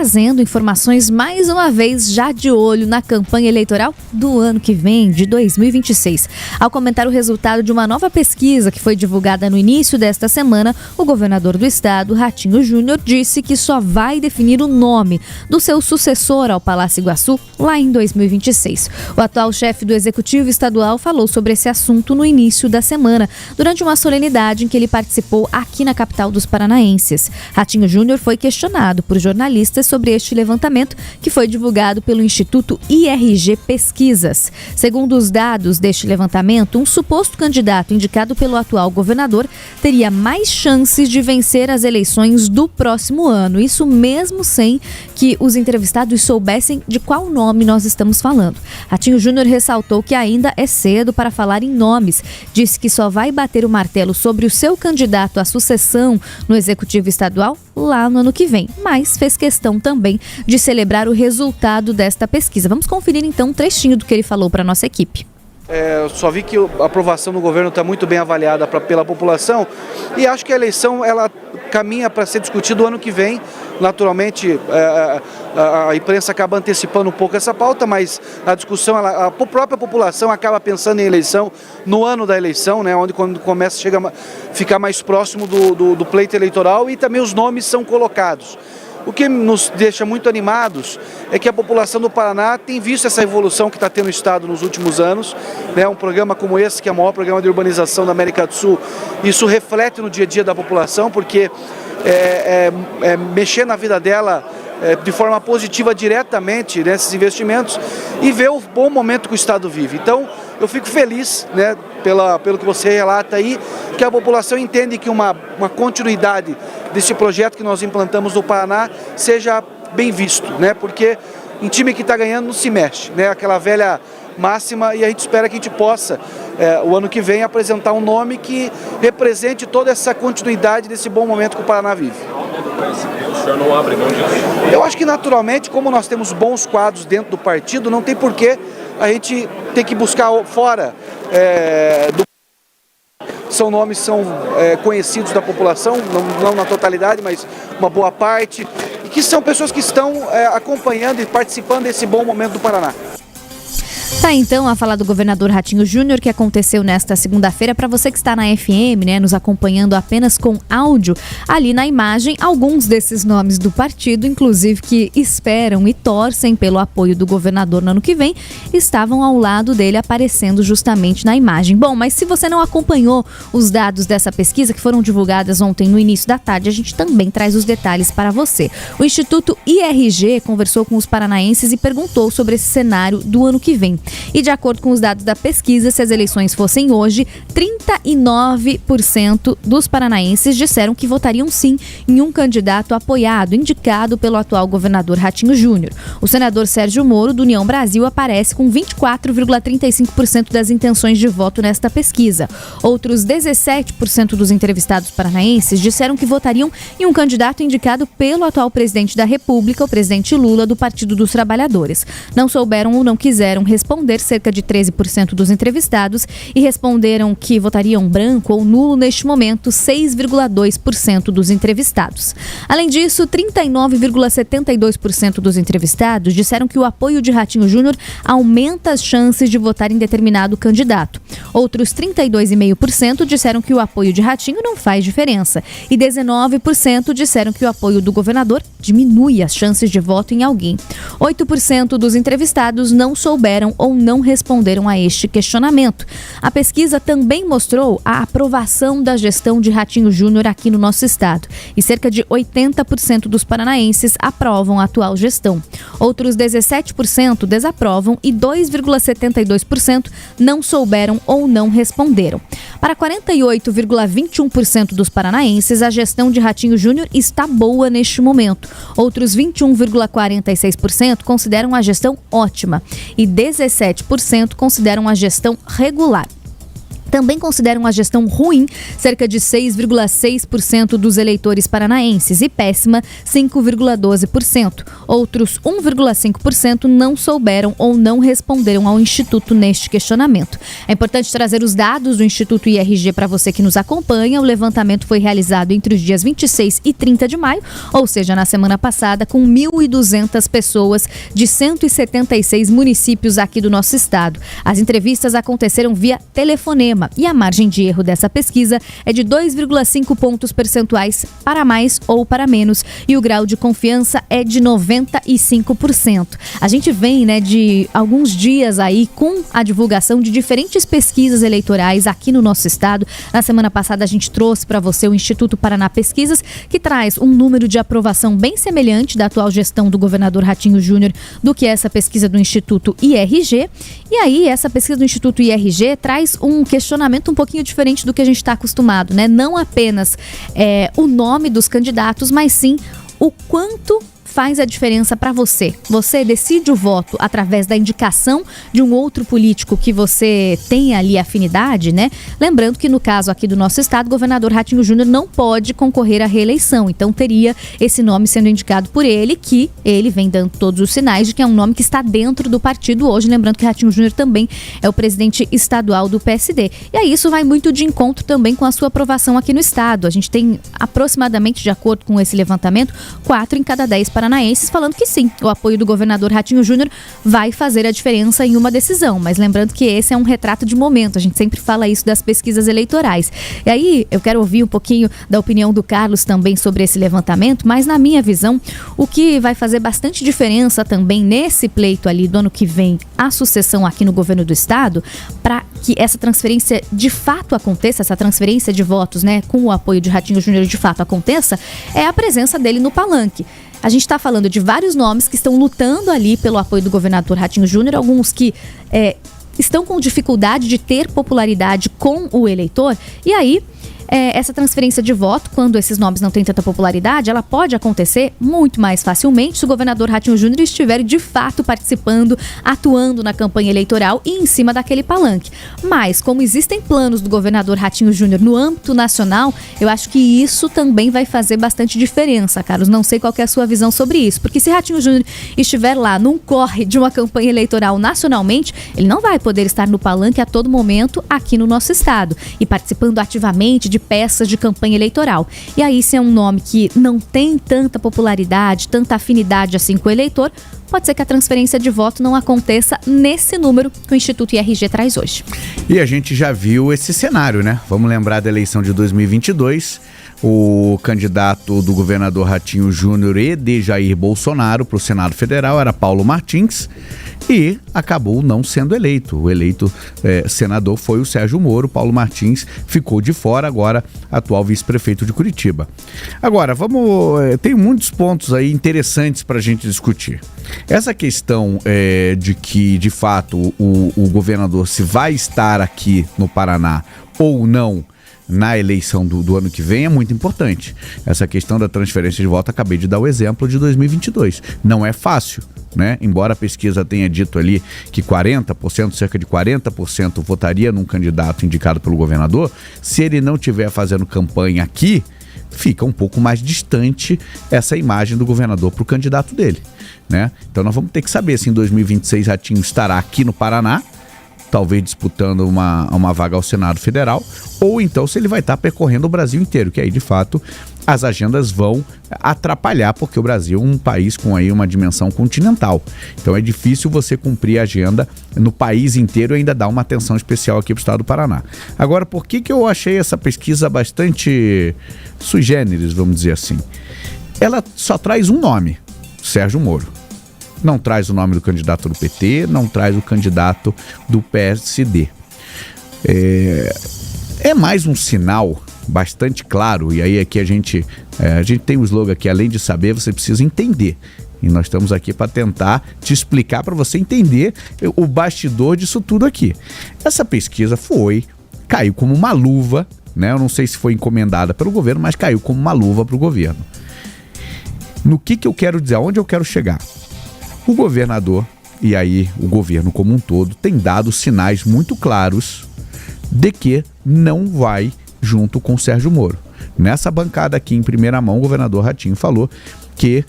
trazendo informações mais uma vez já de olho na campanha eleitoral do ano que vem, de 2026. Ao comentar o resultado de uma nova pesquisa que foi divulgada no início desta semana, o governador do estado, Ratinho Júnior, disse que só vai definir o nome do seu sucessor ao Palácio Iguaçu lá em 2026. O atual chefe do Executivo Estadual falou sobre esse assunto no início da semana, durante uma solenidade em que ele participou aqui na capital dos paranaenses. Ratinho Júnior foi questionado por jornalistas sobre este levantamento que foi divulgado pelo Instituto IRG Pesquisas. Segundo os dados deste levantamento, um suposto candidato indicado pelo atual governador teria mais chances de vencer as eleições do próximo ano. Isso mesmo sem que os entrevistados soubessem de qual nome nós estamos falando. Ratinho Júnior ressaltou que ainda é cedo para falar em nomes. Disse que só vai bater o martelo sobre o seu candidato à sucessão no Executivo Estadual lá no ano que vem, mas fez questão também de celebrar o resultado desta pesquisa. Vamos conferir então um trechinho do que ele falou para a nossa equipe. Eu só vi que a aprovação do governo está muito bem avaliada pela população e acho que a eleição ela caminha para ser discutida o ano que vem. Naturalmente, a imprensa acaba antecipando um pouco essa pauta, mas a discussão, a própria população acaba pensando em eleição no ano da eleição, né, onde quando começa a ficar mais próximo do pleito eleitoral e também os nomes são colocados. O que nos deixa muito animados é que a população do Paraná tem visto essa evolução que está tendo o Estado nos últimos anos, né? Um programa como esse, que é o maior programa de urbanização da América do Sul, isso reflete no dia a dia da população, porque mexer na vida dela de forma positiva diretamente nesses investimentos e ver o bom momento que o Estado vive. Então, eu fico feliz, né, pelo que você relata aí, que a população entende que uma continuidade desse projeto que nós implantamos no Paraná seja bem visto, né, porque em time que está ganhando não se mexe, né, aquela velha máxima, e a gente espera que a gente possa, o ano que vem, apresentar um nome que represente toda essa continuidade desse bom momento que o Paraná vive. O senhor não abre mão disso? Eu acho que naturalmente, como nós temos bons quadros dentro do partido, não tem porquê a gente ter que buscar fora São nomes que são conhecidos da população, não na totalidade, mas uma boa parte, e que são pessoas que estão acompanhando e participando desse bom momento do Paraná. Tá então a fala do governador Ratinho Júnior, que aconteceu nesta segunda-feira. Para você que está na FM, né, nos acompanhando apenas com áudio, ali na imagem, alguns desses nomes do partido, inclusive que esperam e torcem pelo apoio do governador no ano que vem, estavam ao lado dele aparecendo justamente na imagem. Bom, mas se você não acompanhou os dados dessa pesquisa que foram divulgadas ontem no início da tarde, a gente também traz os detalhes para você. O Instituto IRG conversou com os paranaenses e perguntou sobre esse cenário do ano que vem. E de acordo com os dados da pesquisa, se as eleições fossem hoje, 39% dos paranaenses disseram que votariam sim em um candidato apoiado, indicado pelo atual governador Ratinho Júnior. O senador Sérgio Moro, do União Brasil, aparece com 24,35% das intenções de voto nesta pesquisa. Outros 17% dos entrevistados paranaenses disseram que votariam em um candidato indicado pelo atual presidente da República, o presidente Lula, do Partido dos Trabalhadores. Não souberam ou não quiseram responder cerca de 13% dos entrevistados e responderam que votariam branco ou nulo neste momento 6,2% dos entrevistados. Além disso, 39,72% dos entrevistados disseram que o apoio de Ratinho Júnior aumenta as chances de votar em determinado candidato. Outros 32,5% disseram que o apoio de Ratinho não faz diferença e 19% disseram que o apoio do governador diminui as chances de voto em alguém. 8% dos entrevistados não souberam ou não responderam a este questionamento. A pesquisa também mostrou a aprovação da gestão de Ratinho Júnior aqui no nosso estado e cerca de 80% dos paranaenses aprovam a atual gestão. Outros 17% desaprovam e 2,72% não souberam ou não responderam. Para 48,21% dos paranaenses, a gestão de Ratinho Júnior está boa neste momento. Outros 21,46% consideram a gestão ótima e 17% consideram a gestão regular. Também consideram a gestão ruim cerca de 6,6% dos eleitores paranaenses e péssima 5,12%. Outros 1,5% não souberam ou não responderam ao Instituto neste questionamento. É importante trazer os dados do Instituto IRG para você que nos acompanha. O levantamento foi realizado entre os dias 26 e 30 de maio, ou seja, na semana passada, com 1.200 pessoas de 176 municípios aqui do nosso estado. As entrevistas aconteceram via telefonema e a margem de erro dessa pesquisa é de 2,5 pontos percentuais para mais ou para menos e o grau de confiança é de 95%. A gente vem, de alguns dias aí com a divulgação de diferentes pesquisas eleitorais aqui no nosso estado. Na semana passada a gente trouxe para você o Instituto Paraná Pesquisas, que traz um número de aprovação bem semelhante da atual gestão do governador Ratinho Júnior do que essa pesquisa do Instituto IRG. E aí, essa pesquisa do Instituto IRG traz um questionamento um pouquinho diferente do que a gente está acostumado, Não apenas o nome dos candidatos, mas sim o quanto faz a diferença para você. Você decide o voto através da indicação de um outro político que você tem ali afinidade, Lembrando que no caso aqui do nosso estado, o governador Ratinho Júnior não pode concorrer à reeleição, então teria esse nome sendo indicado por ele, que ele vem dando todos os sinais de que é um nome que está dentro do partido hoje, lembrando que Ratinho Júnior também é o presidente estadual do PSD. E aí isso vai muito de encontro também com a sua aprovação aqui no estado. A gente tem aproximadamente, de acordo com esse levantamento, 4 em cada 10 paranaenses falando que sim, o apoio do governador Ratinho Júnior vai fazer a diferença em uma decisão, mas lembrando que esse é um retrato de momento, a gente sempre fala isso das pesquisas eleitorais. E aí eu quero ouvir um pouquinho da opinião do Carlos também sobre esse levantamento, mas na minha visão, o que vai fazer bastante diferença também nesse pleito ali do ano que vem, a sucessão aqui no governo do estado, para que essa transferência de fato aconteça, essa transferência de votos, com o apoio de Ratinho Júnior de fato aconteça, é a presença dele no palanque. A gente está falando de vários nomes que estão lutando ali pelo apoio do governador Ratinho Júnior, alguns que estão com dificuldade de ter popularidade com o eleitor, e aí essa transferência de voto, quando esses nomes não têm tanta popularidade, ela pode acontecer muito mais facilmente se o governador Ratinho Júnior estiver de fato participando, atuando na campanha eleitoral e em cima daquele palanque. Mas, como existem planos do governador Ratinho Júnior no âmbito nacional, eu acho que isso também vai fazer bastante diferença, Carlos. Não sei qual que é a sua visão sobre isso, porque se Ratinho Júnior estiver lá num corre de uma campanha eleitoral nacionalmente, ele não vai poder estar no palanque a todo momento aqui no nosso estado e participando ativamente de peças de campanha eleitoral. E aí, se é um nome que não tem tanta popularidade, tanta afinidade assim com o eleitor, pode ser que a transferência de voto não aconteça nesse número que o Instituto IRG traz hoje. E a gente já viu esse cenário, Vamos lembrar da eleição de 2022, o candidato do governador Ratinho Júnior e de Jair Bolsonaro para o Senado Federal era Paulo Martins e acabou não sendo eleito. O eleito senador foi o Sérgio Moro. Paulo Martins ficou de fora, agora atual vice-prefeito de Curitiba. Agora, tem muitos pontos aí interessantes para a gente discutir. Essa questão de que, de fato, o governador se vai estar aqui no Paraná ou não na eleição do ano que vem é muito importante. Essa questão da transferência de voto, acabei de dar o exemplo de 2022. Não é fácil, Embora a pesquisa tenha dito ali que 40%, cerca de 40% votaria num candidato indicado pelo governador, se ele não estiver fazendo campanha aqui, fica um pouco mais distante essa imagem do governador para o candidato dele, Então nós vamos ter que saber se em 2026 Ratinho estará aqui no Paraná, talvez disputando uma vaga ao Senado Federal, ou então se ele vai estar percorrendo o Brasil inteiro, que aí de fato as agendas vão atrapalhar, porque o Brasil é um país com aí uma dimensão continental. Então é difícil você cumprir a agenda no país inteiro e ainda dar uma atenção especial aqui para o estado do Paraná. Agora, por que eu achei essa pesquisa bastante sui generis, vamos dizer assim? Ela só traz um nome, Sérgio Moro. Não traz o nome do candidato do PT, não traz o candidato do PSD. É mais um sinal bastante claro, e aí aqui a gente tem um slogan que além de saber, você precisa entender. E nós estamos aqui para tentar te explicar, para você entender o bastidor disso tudo aqui. Essa pesquisa caiu como uma luva, Eu não sei se foi encomendada pelo governo, mas caiu como uma luva para o governo. No que eu quero dizer, aonde eu quero chegar? O governador, e aí o governo como um todo, tem dado sinais muito claros de que não vai junto com o Sérgio Moro. Nessa bancada aqui, em primeira mão, o governador Ratinho falou que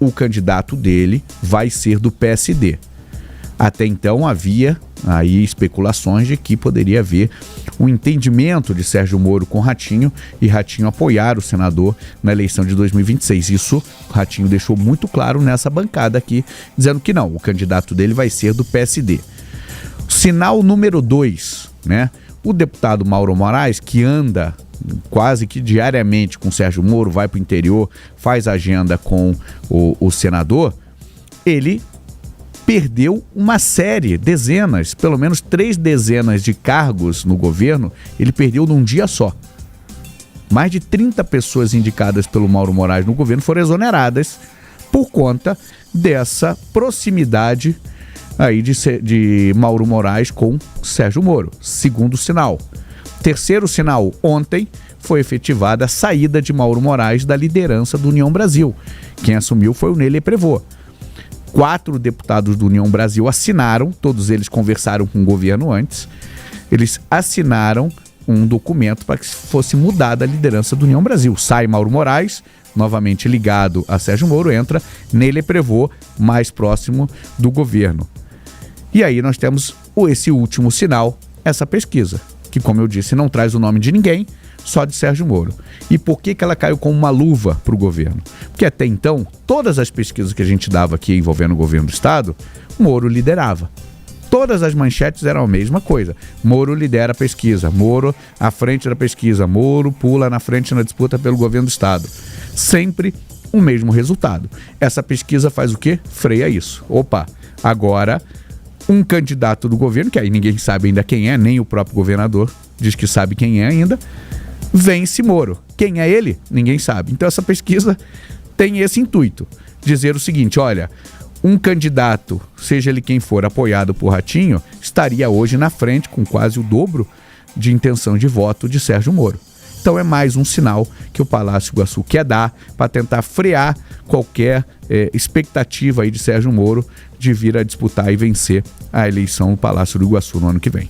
o candidato dele vai ser do PSD. Até então havia aí especulações de que poderia haver um entendimento de Sérgio Moro com Ratinho e Ratinho apoiar o senador na eleição de 2026. Isso o Ratinho deixou muito claro nessa bancada aqui, dizendo que não, o candidato dele vai ser do PSD. Sinal número 2, né? O deputado Mauro Moraes, que anda quase que diariamente com Sérgio Moro, vai para o interior, faz agenda com o senador, ele perdeu uma série, dezenas, pelo menos 3 dezenas de cargos no governo, ele perdeu num dia só. Mais de 30 pessoas indicadas pelo Mauro Moraes no governo foram exoneradas por conta dessa proximidade aí de Mauro Moraes com Sérgio Moro. Segundo sinal. Terceiro sinal, ontem foi efetivada a saída de Mauro Moraes da liderança do União Brasil. Quem assumiu foi o Nélio Prevot. 4 deputados do União Brasil assinaram, todos eles conversaram com o governo antes, eles assinaram um documento para que fosse mudada a liderança do União Brasil. Sai Mauro Moraes, novamente ligado a Sérgio Moro, entra Nélio Prevot, mais próximo do governo. E aí nós temos esse último sinal, essa pesquisa, que, como eu disse, não traz o nome de ninguém, só de Sérgio Moro. E por que ela caiu como uma luva para o governo? Porque até então, todas as pesquisas que a gente dava aqui envolvendo o governo do estado, Moro liderava. Todas as manchetes eram a mesma coisa. Moro lidera a pesquisa, Moro à frente da pesquisa, Moro pula na frente na disputa pelo governo do estado. Sempre o mesmo resultado. Essa pesquisa faz o quê? Freia isso. Opa, agora um candidato do governo, que aí ninguém sabe ainda quem é, nem o próprio governador diz que sabe quem é ainda, vence Moro. Quem é ele? Ninguém sabe. Então essa pesquisa tem esse intuito, dizer o seguinte, olha, um candidato, seja ele quem for, apoiado por Ratinho, estaria hoje na frente com quase o dobro de intenção de voto de Sérgio Moro. Então é mais um sinal que o Palácio Iguaçu quer dar para tentar frear qualquer expectativa aí de Sérgio Moro de vir a disputar e vencer a eleição no Palácio do Iguaçu no ano que vem.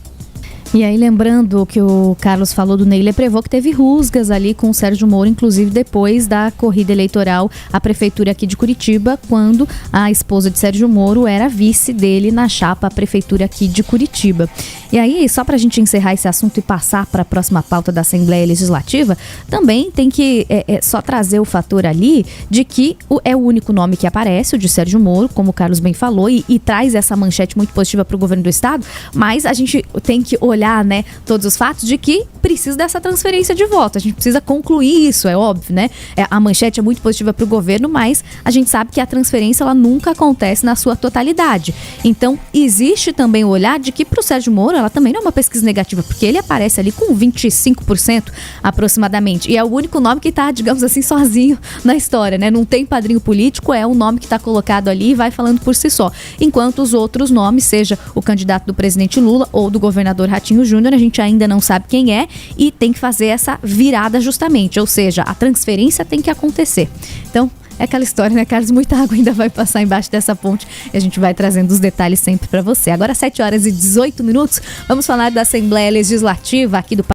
E aí, lembrando que o Carlos falou do Nélio Prevot, que teve rusgas ali com o Sérgio Moro, inclusive depois da corrida eleitoral à prefeitura aqui de Curitiba, quando a esposa de Sérgio Moro era vice dele na chapa à prefeitura aqui de Curitiba. E aí, só para a gente encerrar esse assunto e passar para a próxima pauta da Assembleia Legislativa, também tem que só trazer o fator ali de que é o único nome que aparece, o de Sérgio Moro, como o Carlos bem falou, e traz essa manchete muito positiva para o governo do estado, mas a gente tem que olhar, né, todos os fatos de que precisa dessa transferência de voto. A gente precisa concluir isso, é óbvio, né? A manchete é muito positiva para o governo, mas a gente sabe que a transferência ela nunca acontece na sua totalidade. Então, existe também o olhar de que para o Sérgio Moro ela também não é uma pesquisa negativa, porque ele aparece ali com 25% aproximadamente. E é o único nome que está, digamos assim, sozinho na história, né? Não tem padrinho político, é um nome que está colocado ali e vai falando por si só. Enquanto os outros nomes, seja o candidato do presidente Lula ou do governador Ratinho Júnior, a gente ainda não sabe quem é e tem que fazer essa virada justamente, ou seja, a transferência tem que acontecer. Então, é aquela história, né, Carlos? Muita água ainda vai passar embaixo dessa ponte e a gente vai trazendo os detalhes sempre para você. Agora, 7h18, vamos falar da Assembleia Legislativa aqui do